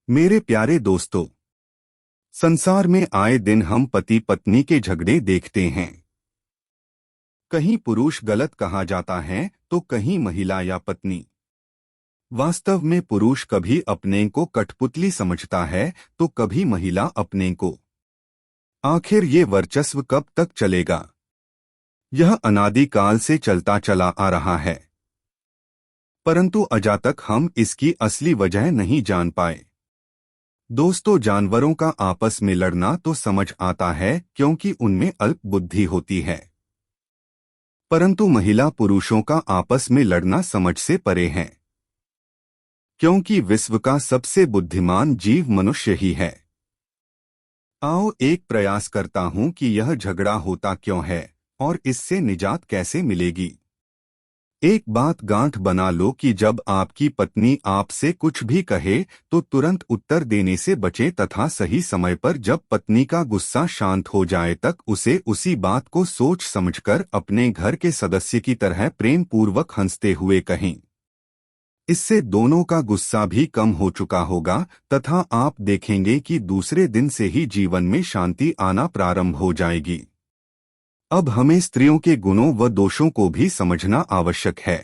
मेरे प्यारे दोस्तों, संसार में आए दिन हम पति पत्नी के झगड़े देखते हैं। कहीं पुरुष गलत कहा जाता है तो कहीं महिला या पत्नी। वास्तव में पुरुष कभी अपने को कठपुतली समझता है तो कभी महिला अपने को। आखिर ये वर्चस्व कब तक चलेगा? यह अनादिकाल से चलता चला आ रहा है, परंतु अजा तक हम इसकी असली वजह नहीं जान पाए। दोस्तों, जानवरों का आपस में लड़ना तो समझ आता है क्योंकि उनमें अल्प बुद्धि होती है, परंतु महिला पुरुषों का आपस में लड़ना समझ से परे है, क्योंकि विश्व का सबसे बुद्धिमान जीव मनुष्य ही है। आओ एक प्रयास करता हूं कि यह झगड़ा होता क्यों है और इससे निजात कैसे मिलेगी। एक बात गांठ बना लो कि जब आपकी पत्नी आपसे कुछ भी कहे तो तुरंत उत्तर देने से बचे तथा सही समय पर जब पत्नी का गुस्सा शांत हो जाए तक उसे उसी बात को सोच समझकर अपने घर के सदस्य की तरह प्रेम पूर्वक हंसते हुए कहें। इससे दोनों का गुस्सा भी कम हो चुका होगा तथा आप देखेंगे कि दूसरे दिन से ही जीवन में शांति आना प्रारंभ हो जाएगी। अब हमें स्त्रियों के गुणों व दोषों को भी समझना आवश्यक है।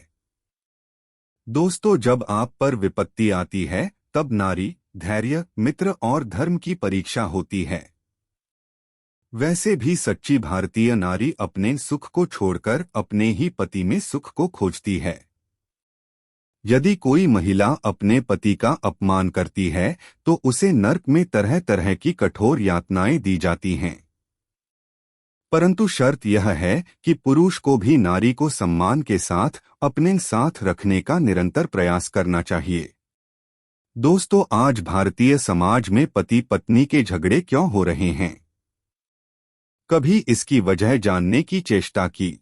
दोस्तों, जब आप पर विपत्ति आती है तब नारी, धैर्य, मित्र और धर्म की परीक्षा होती है। वैसे भी सच्ची भारतीय नारी अपने सुख को छोड़कर अपने ही पति में सुख को खोजती है। यदि कोई महिला अपने पति का अपमान करती है तो उसे नर्क में तरह तरह की कठोर यातनाएं दी जाती हैं, परंतु शर्त यह है कि पुरुष को भी नारी को सम्मान के साथ अपने साथ रखने का निरंतर प्रयास करना चाहिए। दोस्तों, आज भारतीय समाज में पति पत्नी के झगड़े क्यों हो रहे हैं? कभी इसकी वजह जानने की चेष्टा की?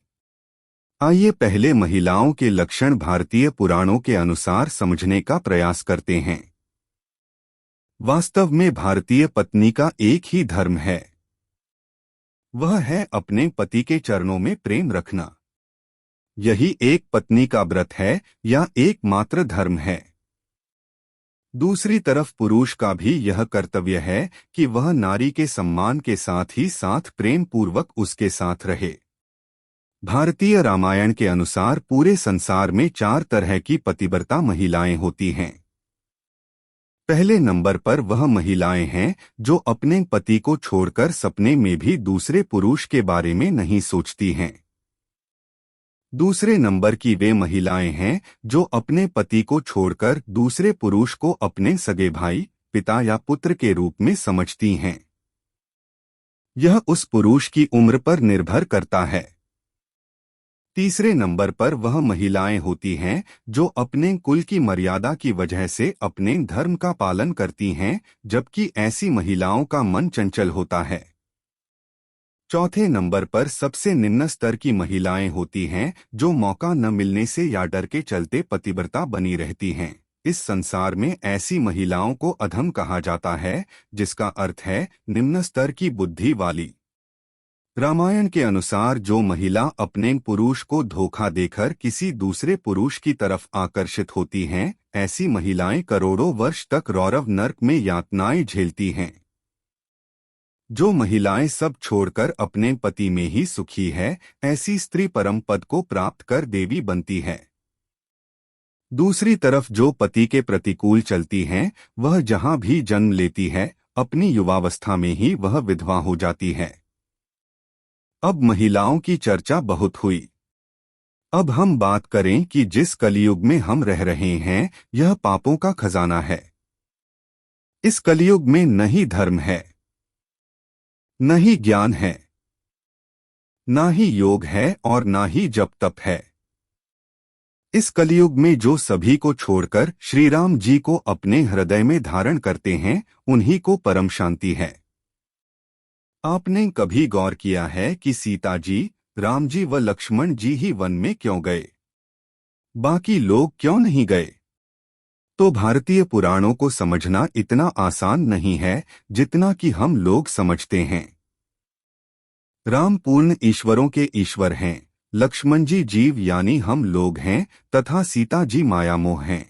आइए पहले महिलाओं के लक्षण भारतीय पुराणों के अनुसार समझने का प्रयास करते हैं। वास्तव में भारतीय पत्नी का एक ही धर्म है, वह है अपने पति के चरणों में प्रेम रखना। यही एक पत्नी का व्रत है या एकमात्र धर्म है। दूसरी तरफ पुरुष का भी यह कर्तव्य है कि वह नारी के सम्मान के साथ ही साथ प्रेम पूर्वक उसके साथ रहे। भारतीय रामायण के अनुसार पूरे संसार में 4 तरह की पतिव्रता महिलाएं होती हैं। पहले नंबर पर वह महिलाएं हैं जो अपने पति को छोड़कर सपने में भी दूसरे पुरुष के बारे में नहीं सोचती हैं। दूसरे नंबर की वे महिलाएं हैं जो अपने पति को छोड़कर दूसरे पुरुष को अपने सगे भाई, पिता या पुत्र के रूप में समझती हैं। यह उस पुरुष की उम्र पर निर्भर करता है। तीसरे नंबर पर वह महिलाएं होती हैं जो अपने कुल की मर्यादा की वजह से अपने धर्म का पालन करती हैं, जबकि ऐसी महिलाओं का मन चंचल होता है। चौथे नंबर पर सबसे निम्न स्तर की महिलाएं होती हैं जो मौका न मिलने से या डर के चलते पतिव्रता बनी रहती हैं। इस संसार में ऐसी महिलाओं को अधम कहा जाता है, जिसका अर्थ है निम्न स्तर की बुद्धि वाली। रामायण के अनुसार जो महिला अपने पुरुष को धोखा देकर किसी दूसरे पुरुष की तरफ आकर्षित होती हैं, ऐसी महिलाएं करोड़ों वर्ष तक रौरव नर्क में यातनाएं झेलती हैं। जो महिलाएं सब छोड़कर अपने पति में ही सुखी है, ऐसी स्त्री परम पद को प्राप्त कर देवी बनती है। दूसरी तरफ जो पति के प्रतिकूल चलती हैं, वह जहां भी जन्म लेती है, अपनी युवावस्था में ही वह विधवा हो जाती है। अब महिलाओं की चर्चा बहुत हुई। अब हम बात करें कि जिस कलियुग में हम रह रहे हैं, यह पापों का खजाना है। इस कलियुग में न ही धर्म है, न ही ज्ञान है, न ही योग है और न ही जप तप है। इस कलियुग में जो सभी को छोड़कर श्री राम जी को अपने हृदय में धारण करते हैं, उन्हीं को परम शांति है। आपने कभी गौर किया है कि सीता जी, राम जी व लक्ष्मण जी ही वन में क्यों गए? बाकी लोग क्यों नहीं गए? तो भारतीय पुराणों को समझना इतना आसान नहीं है जितना कि हम लोग समझते हैं। राम पूर्ण ईश्वरों के ईश्वर हैं, लक्ष्मण जी जीव यानी हम लोग हैं तथा सीता जी मायामोह हैं।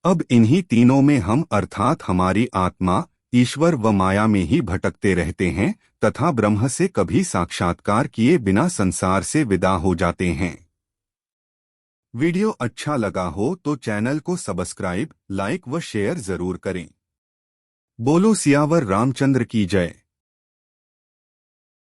अब इन्हीं तीनों में हम अर्थात हमारी आत्मा, ईश्वर व माया में ही भटकते रहते हैं तथा ब्रह्म से कभी साक्षात्कार किए बिना संसार से विदा हो जाते हैं। वीडियो अच्छा लगा हो तो चैनल को सब्सक्राइब, लाइक व शेयर जरूर करें। बोलो सियावर रामचंद्र की जय।